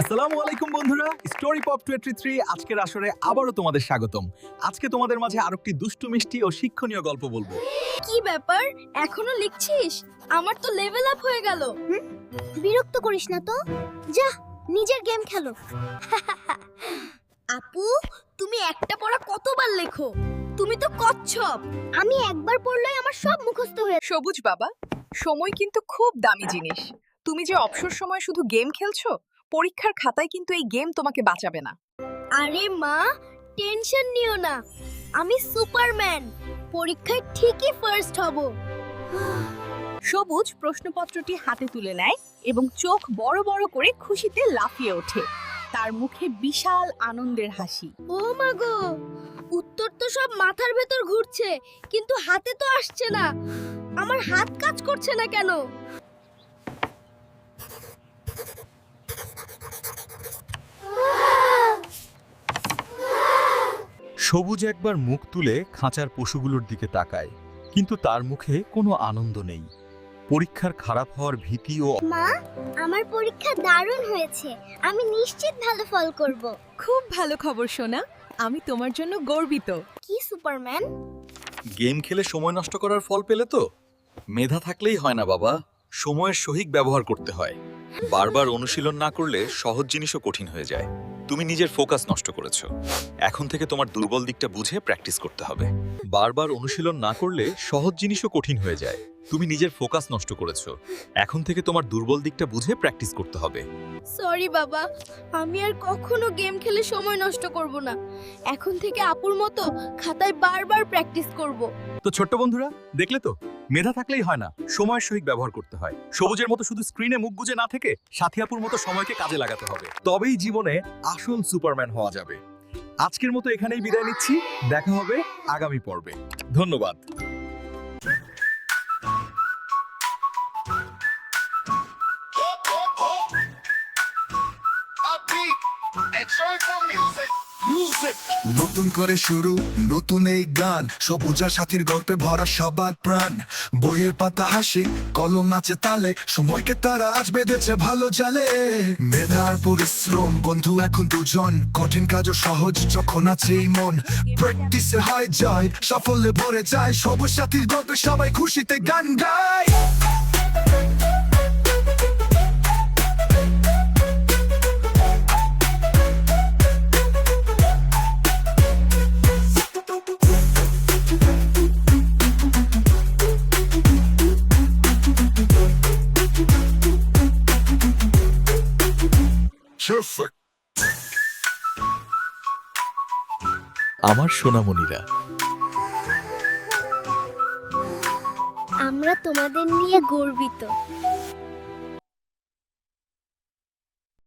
আসসালামু আলাইকুম বন্ধুরা, স্টোরি পপ 23 আজকের আসরে আবারও তোমাদের স্বাগতম। আজকে তোমাদের মাঝে আরেকটি দুষ্টু মিষ্টি ও শিক্ষণীয় গল্প বলবো। কি ব্যাপার, এখনো লিখছিস? আমার তো লেভেল আপ হয়ে গেল। বিরক্ত করিস না তো, যা নিজের গেম খেলো। আপু, তুমি একটা পড়া কতবার লেখো? তুমি তো কচ্ছপ। আমি একবার পড়লেই আমার সব মুখস্থ হয়ে। সবুজ বাবা, সময় কিন্তু খুব দামি জিনিস। তুমি যে অবসর সময় শুধু গেম খেলছো, পরীক্ষার খাতায় কিন্তু এই গেম তোমাকে বাঁচাবে না। আরে মা, টেনশন নিও না, আমি সুপারম্যান। পরীক্ষায় ঠিকই ফার্স্ট হব। সবুজ প্রশ্নপত্রটি হাতে তুলে নেয় এবং চোখ বড় বড় করে খুশিতে লাফিয়ে ওঠে। তার মুখে বিশাল আনন্দের হাসি। ও মা গো, উত্তর তো সব মাথার ভেতর ঘুরছে, কিন্তু হাতে তো আসছে না। আমার হাত কাজ করছে না কেন? সবুজ একবার মুখ তুলে খাঁচার পশুগুলোর দিকে তাকায়, কিন্তু তার মুখে কোনো আনন্দ নেই। পরীক্ষার খারাপ হওয়ার ভীতি ও মা, আমার পরীক্ষা দারুণ হয়েছে, আমি নিশ্চিত ভালো ফল করব। খুব ভালো খবর সোনা, আমি তোমার জন্য গর্বিত। কি সুপারম্যান? গেম খেলে সময় নষ্ট করার ফল পেলে তো? মেধা থাকলেই হয় না বাবা, সময়ের সঠিক ব্যবহার করতে হয়। বারবার অনুশীলন না করলে সহজ জিনিসও কঠিন হয়ে যায়। তুমি নিজের ফোকাস নষ্ট করেছো। এখন থেকে তোমার দুর্বল দিকটা বুঝে প্র্যাকটিস করতে হবে। বারবার অনুশীলন না করলে সহজ জিনিসও কঠিন হয়ে যায়। তুমি নিজের ফোকাস নষ্ট করেছো। এখন থেকে তোমার দুর্বল দিকটা বুঝে প্র্যাকটিস করতে হবে। সরি বাবা, আমি আর কখনো গেম খেলে সময় নষ্ট করব না। এখন থেকে আপুর মতো খাতায় বারবার প্র্যাকটিস করব। তো ছোট্ট বন্ধুরা, দেখলে তো, মেধা থাকলেই হয় না, সময়ের সঠিক ব্যবহার করতে হয়। সবুজের মতো শুধু স্ক্রিনে মুখ গুজে না থেকে সাথীয়াপুর মতো সময়কে কাজে লাগাতে হবে। তবেই জীবনে আসল সুপারম্যান হওয়া যাবে। আজকের মতো এখানেই বিদায় নিচ্ছি, দেখা হবে আগামী পর্বে। ধন্যবাদ। নতুন করে শুরু, নতুন এই গান, সবুজার সাথীর গল্পে ভরা সবার প্রাণ। বইয়ের পাতা হাসি, কলম নাচে তালে, সময়কে তারা আজ বেঁধেছে ভালো জালে। মেধার পরিশ্রম, বন্ধু এখন দুজন, কঠিন কাজও সহজ যখন আছে এই মন। প্র্যাকটিসে হয় জয়, সাফল্যে ভরে যায়, সবুজ সাথীর গল্পে সবাই খুশিতে গান গায়। আমার সোনামণিরা, আমরা তোমাদের নিয়ে গর্বিত।